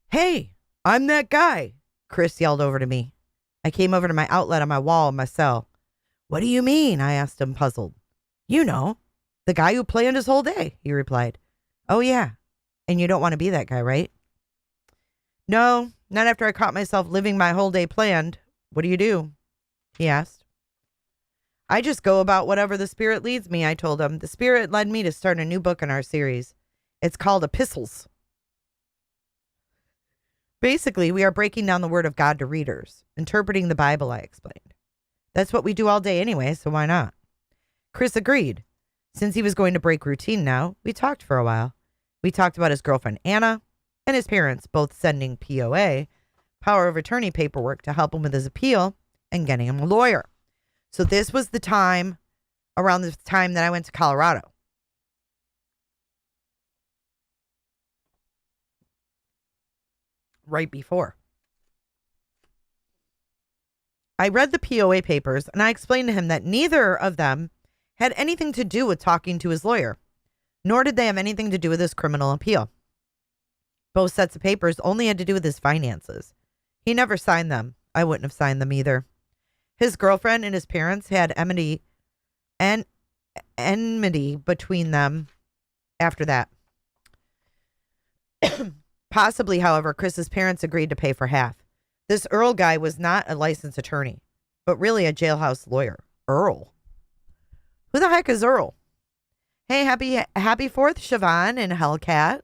Hey, I'm that guy, Chris yelled over to me. I came over to my outlet on my wall in my cell. What do you mean? I asked him, puzzled. You know, the guy who planned his whole day, he replied. Oh, yeah. And you don't want to be that guy, right? No, not after I caught myself living my whole day planned. What do? He asked. I just go about whatever the Spirit leads me, I told him. The Spirit led me to start a new book in our series. It's called Epistles. Basically, we are breaking down the Word of God to readers, interpreting the Bible, I explained. That's what we do all day anyway, so why not? Chris agreed. Since he was going to break routine now, we talked for a while. We talked about his girlfriend, Anna, and his parents both sending POA, power of attorney paperwork to help him with his appeal and getting him a lawyer. So this was the time, around the time that I went to Colorado. Right before. I read the POA papers and I explained to him that neither of them had anything to do with talking to his lawyer, nor did they have anything to do with his criminal appeal. Both sets of papers only had to do with his finances. He never signed them. I wouldn't have signed them either. His girlfriend and his parents had enmity between them after that. Possibly, however, Chris's parents agreed to pay for half. This Earl guy was not a licensed attorney, but really a jailhouse lawyer. Earl? Who the heck is Earl? Hey, happy 4th, Siobhan and Hellcat.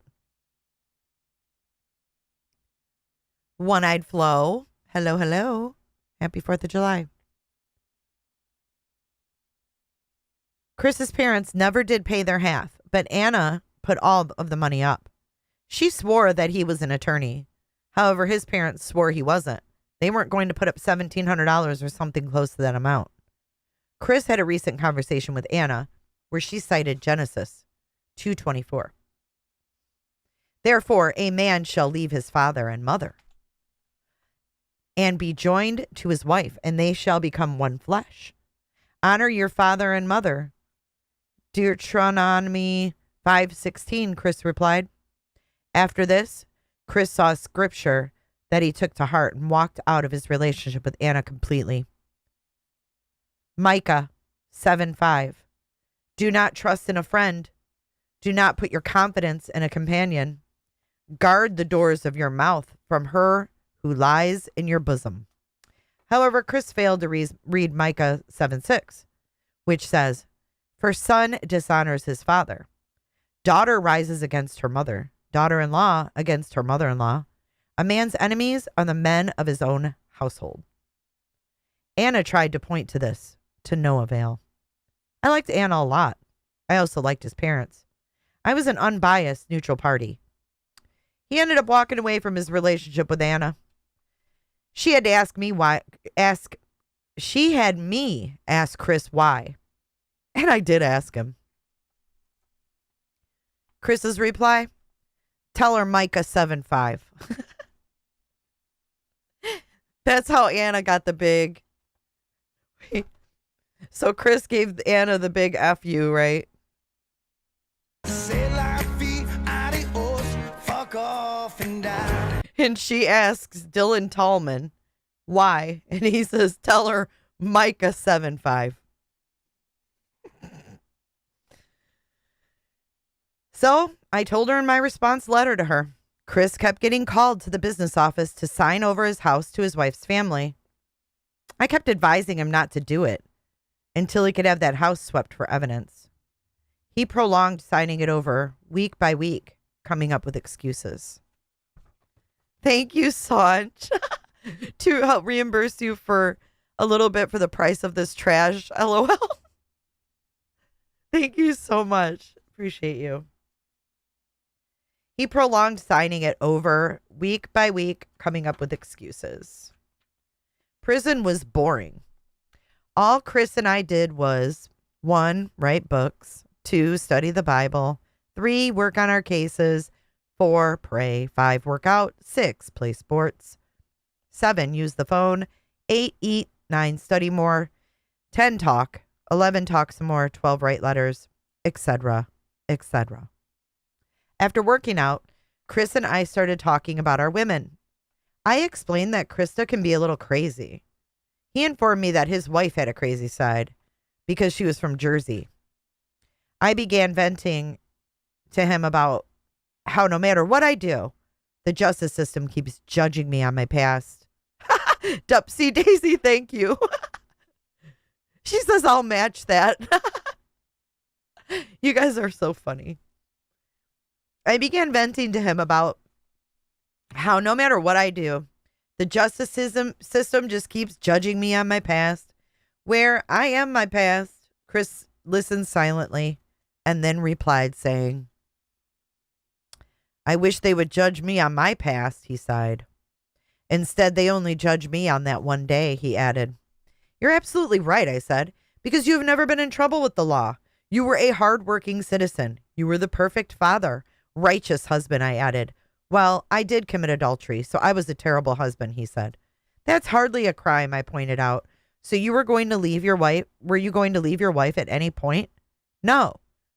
One-Eyed Flo. Hello, hello. Happy 4th of July. Chris's parents never did pay their half, but Anna put all of the money up. She swore that he was an attorney. However, his parents swore he wasn't. They weren't going to put up $1,700 or something close to that amount. Chris had a recent conversation with Anna where she cited Genesis 2:24. Therefore, a man shall leave his father and mother and be joined to his wife, and they shall become one flesh. Honor your father and mother. Deuteronomy 5:16, Chris replied. After this, Chris saw scripture that he took to heart and walked out of his relationship with Anna completely. Micah 7:5. Do not trust in a friend. Do not put your confidence in a companion. Guard the doors of your mouth from her who lies in your bosom. However, Chris failed to read Micah 7:6, which says, for son dishonors his father. Daughter rises against her mother. Daughter-in-law against her mother-in-law. A man's enemies are the men of his own household. Anna tried to point to this, to no avail. I liked Anna a lot. I also liked his parents. I was an unbiased, neutral party. He ended up walking away from his relationship with Anna. She had to she had me ask Chris why. And I did ask him. Chris's reply, tell her Micah 7:5. That's how Anna got the big. So Chris gave Anna the big F you, right? Fuck off and die. And she asks Dylan Tallman why, and he says, tell her Micah 7:5. So I told her in my response letter to her. Chris kept getting called to the business office to sign over his house to his wife's family. I kept advising him not to do it until he could have that house swept for evidence. He prolonged signing it over week by week, coming up with excuses. Thank you, Sanj, to help reimburse you for a little bit for the price of this trash. LOL. Thank you so much. Appreciate you. He prolonged signing it over week by week, coming up with excuses. Prison was boring. All Chris and I did was 1, write books, 2, study the Bible, 3, work on our cases, 4, pray, 5, work out, 6, play sports, 7, use the phone, 8, eat, 9, study more, 10, talk, 11, talk some more, 12, write letters, etc., etc. After working out, Chris and I started talking about our women. I explained that Krista can be a little crazy. He informed me that his wife had a crazy side because she was from Jersey. I began venting to him about how no matter what I do, the justice system keeps judging me on my past. Dupsy Daisy, thank you. She says I'll match that. You guys are so funny. I began venting to him about how no matter what I do, the justice system just keeps judging me on my past. Where I am my past. Chris listened silently and then replied saying, I wish they would judge me on my past, he sighed. Instead, they only judge me on that one day, he added. You're absolutely right, I said, because you have never been in trouble with the law. You were a hard-working citizen. You were the perfect father. Righteous husband, I added. Well, I did commit adultery, so I was a terrible husband, he said. That's hardly a crime, I pointed out. So you were going to leave your wife? Were you going to leave your wife at any point? No.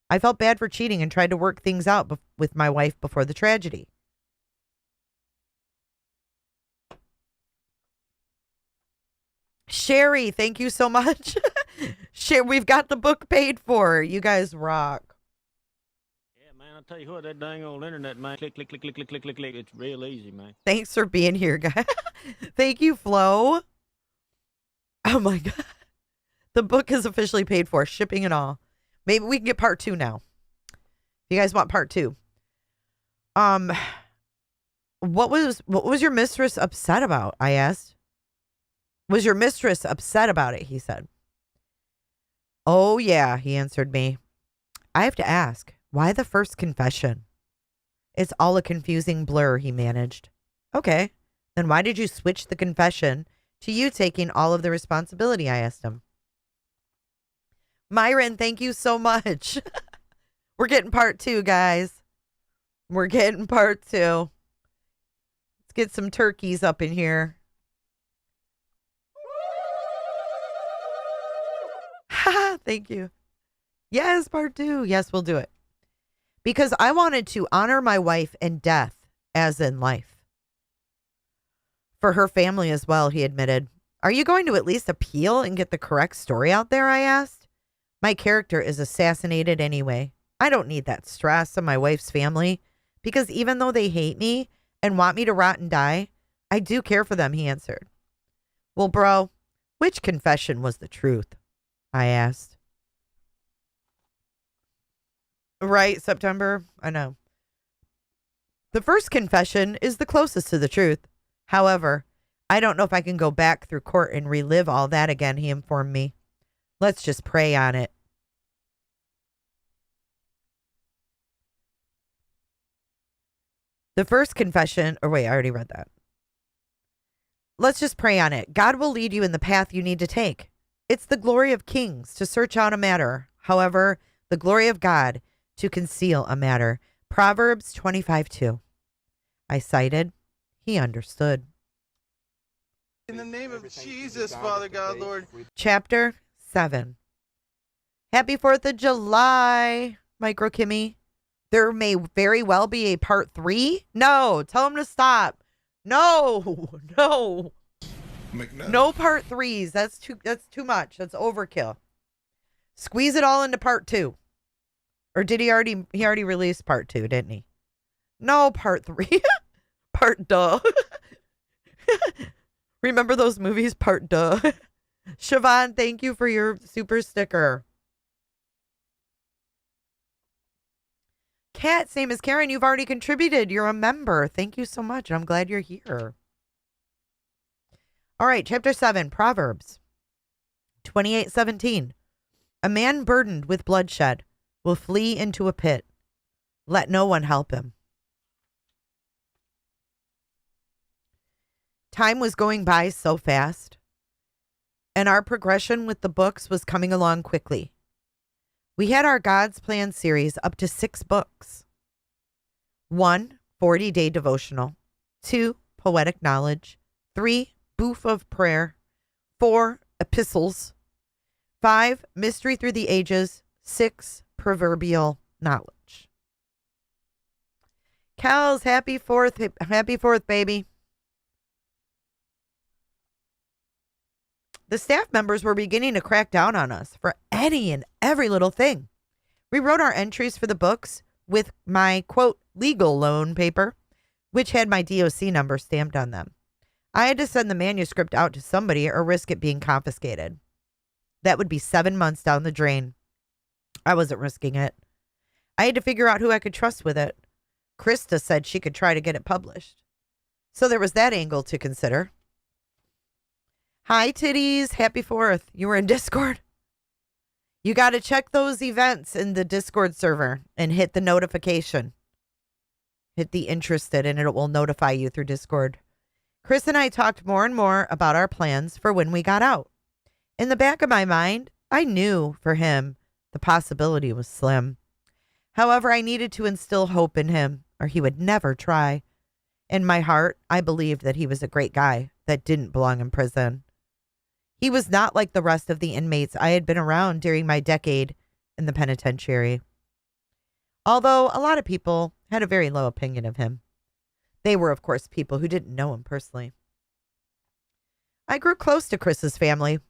I felt bad for cheating and tried to work things out with my wife before the tragedy. Sherry, thank you so much. We've got the book paid for. You guys rock. Yeah, man, I'll tell you what, that dang old internet, man. Click, click, click, click, click, click, click, click. It's real easy, man. Thanks for being here, guys. Thank you, Flo. Oh, my God. The book is officially paid for, shipping and all. Maybe we can get part 2 now. If you guys want part 2. What was your mistress upset about? I asked. Was your mistress upset about it? He said. Oh, yeah, he answered me. I have to ask, why the first confession? It's all a confusing blur, he managed. Okay, then why did you switch the confession to you taking all of the responsibility? I asked him. Myron, thank you so much. We're getting part 2, guys. We're getting part 2. Let's get some turkeys up in here. Thank you. Yes, part 2. Yes, we'll do it. Because I wanted to honor my wife in death as in life. For her family as well, he admitted. Are you going to at least appeal and get the correct story out there? I asked. My character is assassinated anyway. I don't need that stress on my wife's family because even though they hate me and want me to rot and die, I do care for them, he answered. Well, bro, which confession was the truth? I asked. Right, September? I know. The first confession is the closest to the truth. However, I don't know if I can go back through court and relive all that again, he informed me. Let's just pray on it. The first confession, or wait, I already read that. Let's just pray on it. God will lead you in the path you need to take. It's the glory of kings to search out a matter. However, the glory of God to conceal a matter. Proverbs 25:2. I cited. He understood. In the name of Jesus, Father God, Lord. Chapter 7. Happy 4th of July, Micro Kimmy. There may very well be a part 3. No, tell him to stop. No. No part 3s. That's too much. That's overkill. Squeeze it all into part 2. Or did he already released part 2, didn't he? No, part 3. Part duh. Remember those movies, part duh? Siobhan, thank you for your super sticker. Kat, same as Karen, you've already contributed. You're a member. Thank you so much. I'm glad you're here. All right, chapter 7, Proverbs 28:17. A man burdened with bloodshed will flee into a pit. Let no one help him. Time was going by so fast, and our progression with the books was coming along quickly. We had our God's Plan series up to 6 books. 1, 40-day devotional. 2, poetic knowledge. 3, booth of prayer. 4, epistles. 5, mystery through the ages. 6, proverbial knowledge. Kels, happy 4th. Happy 4th, baby. The staff members were beginning to crack down on us for any and every little thing. We wrote our entries for the books with my, quote, legal loan paper, which had my DOC number stamped on them. I had to send the manuscript out to somebody or risk it being confiscated. That would be 7 months down the drain. I wasn't risking it. I had to figure out who I could trust with it. Krista said she could try to get it published. So there was that angle to consider. Hi, titties. Happy 4th. You were in Discord? You got to check those events in the Discord server and hit the notification. Hit the interested and it will notify you through Discord. Chris and I talked more and more about our plans for when we got out. In the back of my mind, I knew for him the possibility was slim. However, I needed to instill hope in him or he would never try. In my heart, I believed that he was a great guy that didn't belong in prison. He was not like the rest of the inmates I had been around during my decade in the penitentiary. Although a lot of people had a very low opinion of him. They were, of course, people who didn't know him personally. I grew close to Chris's family.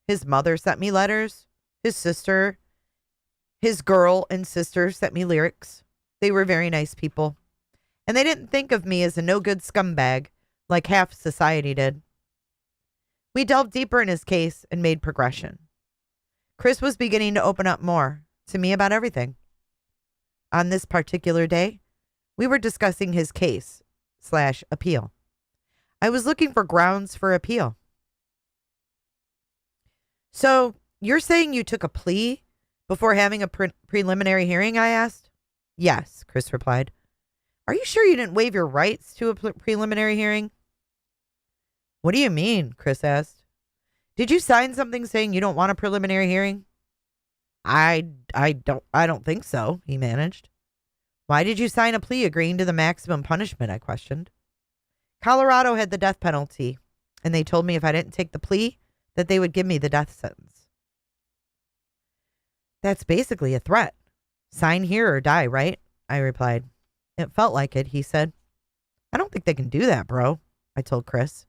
His mother sent me letters. His sister, his girl and sister sent me lyrics. They were very nice people. And they didn't think of me as a no-good scumbag like half society did. We delved deeper in his case and made progression. Chris was beginning to open up more to me about everything. On this particular day, we were discussing his case/appeal. I was looking for grounds for appeal. So, you're saying you took a plea before having a preliminary hearing, I asked? Yes, Chris replied. Are you sure you didn't waive your rights to a preliminary hearing? What do you mean? Chris asked. Did you sign something saying you don't want a preliminary hearing? I don't think so, he managed. Why did you sign a plea agreeing to the maximum punishment? I questioned. Colorado had the death penalty, and they told me if I didn't take the plea, that they would give me the death sentence. That's basically a threat. Sign here or die, right? I replied. It felt like it, he said. I don't think they can do that, bro, I told Chris.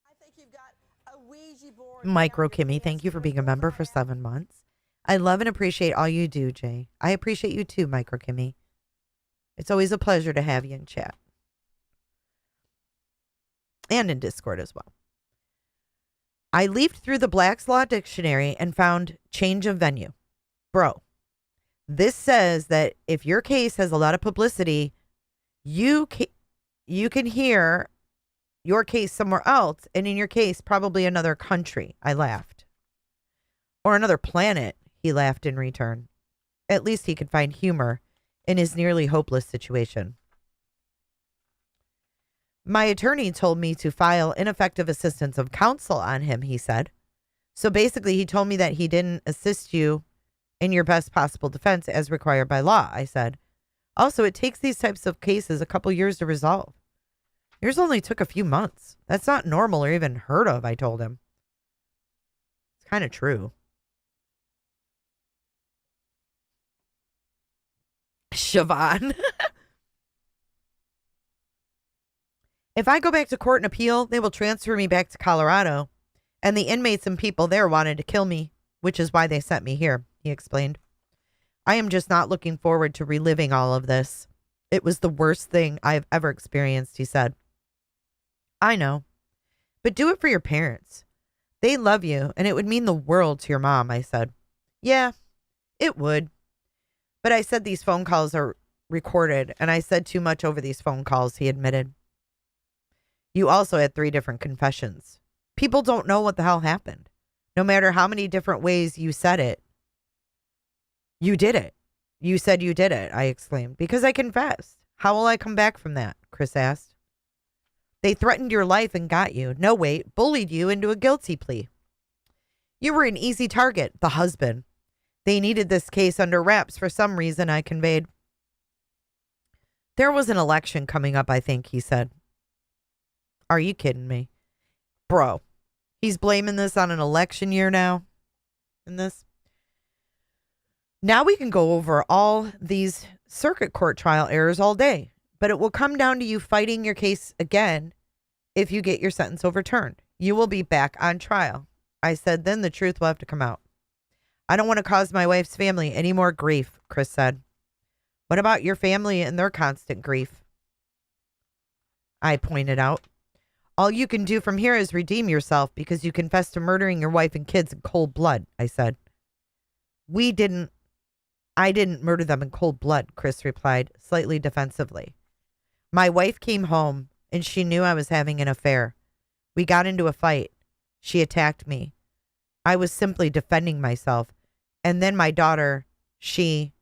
I think you've got a Ouija board. Micro down your Kimmy, thank you for being a pants. member for 7 months. I love and appreciate all you do, Jay. I appreciate you too, Micro Kimmy. It's always a pleasure to have you in chat. And in Discord as well. I leafed through the Black's Law Dictionary and found change of venue. Bro, this says that if your case has a lot of publicity, you can hear your case somewhere else, and in your case, probably another country. I laughed. Or another planet, he laughed in return. At least he could find humor in his nearly hopeless situation. My attorney told me to file ineffective assistance of counsel on him, he said. So basically, he told me that he didn't assist you in your best possible defense as required by law, I said. Also, it takes these types of cases a couple years to resolve. Yours only took a few months. That's not normal or even heard of, I told him. It's kind of true. Siobhan. If I go back to court and appeal, they will transfer me back to Colorado. And the inmates and people there wanted to kill me, which is why they sent me here, he explained. I am just not looking forward to reliving all of this. It was the worst thing I have ever experienced, he said. I know. But do it for your parents. They love you, and it would mean the world to your mom, I said. Yeah, it would. But I said these phone calls are recorded, and I said too much over these phone calls, he admitted. You also had 3 different confessions. People don't know what the hell happened. No matter how many different ways you said it, you did it. You said you did it, I exclaimed. Because I confessed. How will I come back from that? Chris asked. They threatened your life and got you. No, wait, bullied you into a guilty plea. You were an easy target, the husband. They needed this case under wraps for some reason, I conveyed. There was an election coming up, I think, he said. Are you kidding me? Bro, he's blaming this on an election year now? In this? Now we can go over all these circuit court trial errors all day, but it will come down to you fighting your case again if you get your sentence overturned. You will be back on trial. I said, then the truth will have to come out. I don't want to cause my wife's family any more grief, Chris said. What about your family and their constant grief? I pointed out. All you can do from here is redeem yourself because you confessed to murdering your wife and kids in cold blood, I said. I didn't murder them in cold blood, Chris replied, slightly defensively. My wife came home and she knew I was having an affair. We got into a fight. She attacked me. I was simply defending myself. And then my daughter, standing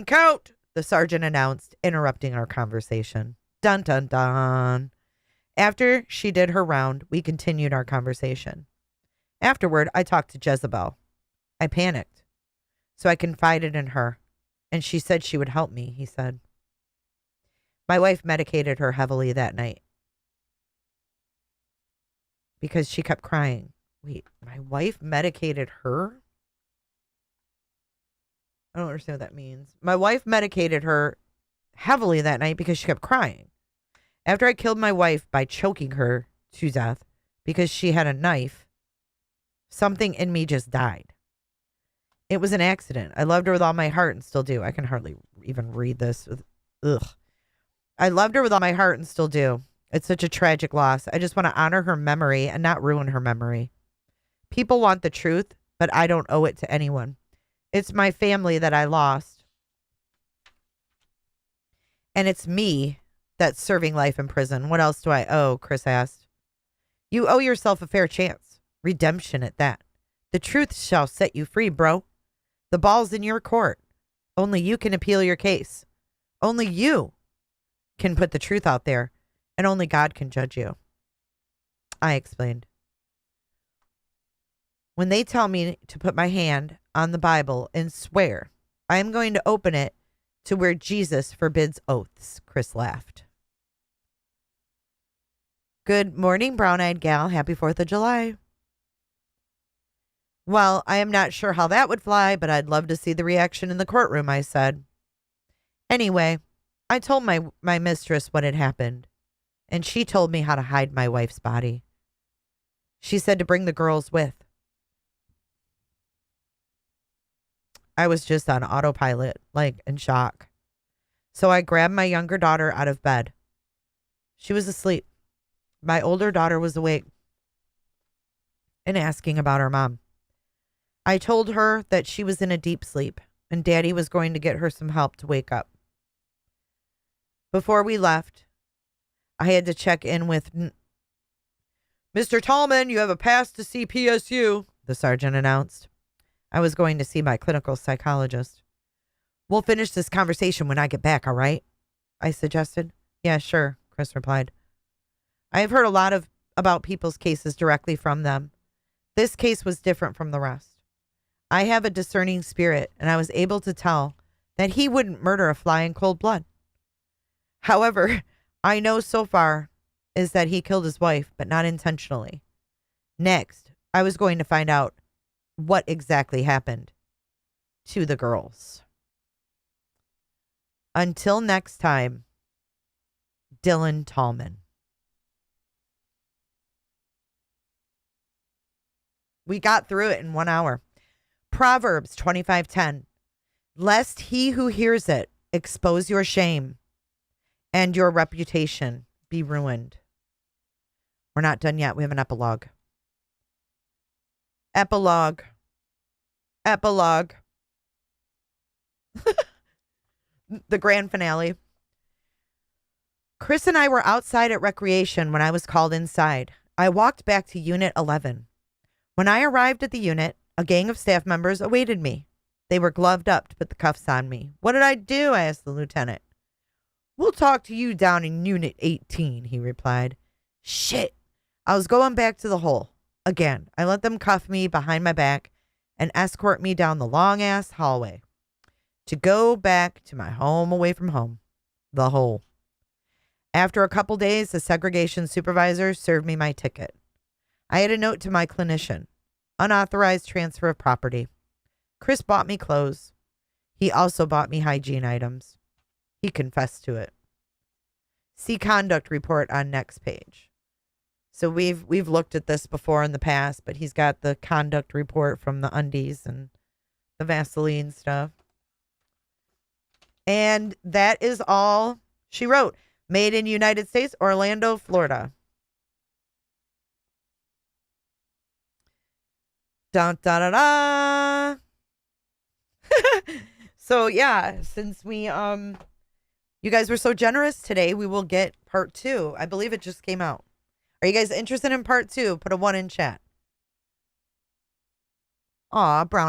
count, the sergeant announced, interrupting our conversation. Dun, dun, dun. After she did her round, we continued our conversation. Afterward, I talked to Jezebel. I panicked, so I confided in her, and she said she would help me, he said. My wife medicated her heavily that night because she kept crying. Wait, my wife medicated her? I don't understand what that means. My wife medicated her heavily that night because she kept crying. After I killed my wife by choking her to death because she had a knife, something in me just died. It was an accident. I loved her with all my heart and still do. I can hardly even read this. Ugh. I loved her with all my heart and still do. It's such a tragic loss. I just want to honor her memory and not ruin her memory. People want the truth, but I don't owe it to anyone. It's my family that I lost. And it's me that's serving life in prison. What else do I owe? Chris asked. You owe yourself a fair chance. Redemption at that. The truth shall set you free, bro. The ball's in your court. Only you can appeal your case. Only you can put the truth out there. And only God can judge you. I explained. When they tell me to put my hand on the Bible and swear, I am going to open it to where Jesus forbids oaths. Chris laughed. Good morning, brown-eyed gal. Happy 4th of July. Well, I am not sure how that would fly, but I'd love to see the reaction in the courtroom, I said. Anyway, I told my mistress what had happened, and she told me how to hide my wife's body. She said to bring the girls with. I was just on autopilot, like in shock. So I grabbed my younger daughter out of bed. She was asleep. My older daughter was awake and asking about her mom. I told her that she was in a deep sleep and Daddy was going to get her some help to wake up. Before we left, I had to check in with Mr. Tallman, you have a pass to see PSU, the sergeant announced. I was going to see my clinical psychologist. We'll finish this conversation when I get back, all right? I suggested. Yeah, sure, Chris replied. I have heard a lot about people's cases directly from them. This case was different from the rest. I have a discerning spirit, and I was able to tell that he wouldn't murder a fly in cold blood. However, I know so far is that he killed his wife, but not intentionally. Next, I was going to find out what exactly happened to the girls. Until next time, Dylan Tallman. We got through it in 1 hour. Proverbs 25:10. Lest he who hears it expose your shame and your reputation be ruined. We're not done yet. We have an epilogue. Epilogue. Epilogue. The grand finale. Chris and I were outside at recreation when I was called inside. I walked back to Unit 11. When I arrived at the unit, a gang of staff members awaited me. They were gloved up to put the cuffs on me. What did I do? I asked the lieutenant. We'll talk to you down in Unit 18, he replied. Shit. I was going back to the hole. Again, I let them cuff me behind my back and escort me down the long-ass hallway to go back to my home away from home, the hole. After a couple days, the segregation supervisor served me my ticket. I had a note to my clinician. Unauthorized transfer of property. Chris bought me clothes. He also bought me hygiene items. He confessed to it. See conduct report on next page. So we've looked at this before in the past, but he's got the conduct report from the undies and the Vaseline stuff. And that is all she wrote. Made in United States, Orlando, Florida. Dun, da, da, da. So yeah, since we you guys were so generous today, we will get part 2. I believe it just came out. Are you guys interested in part 2? Put a 1 in chat. Aw, Brown.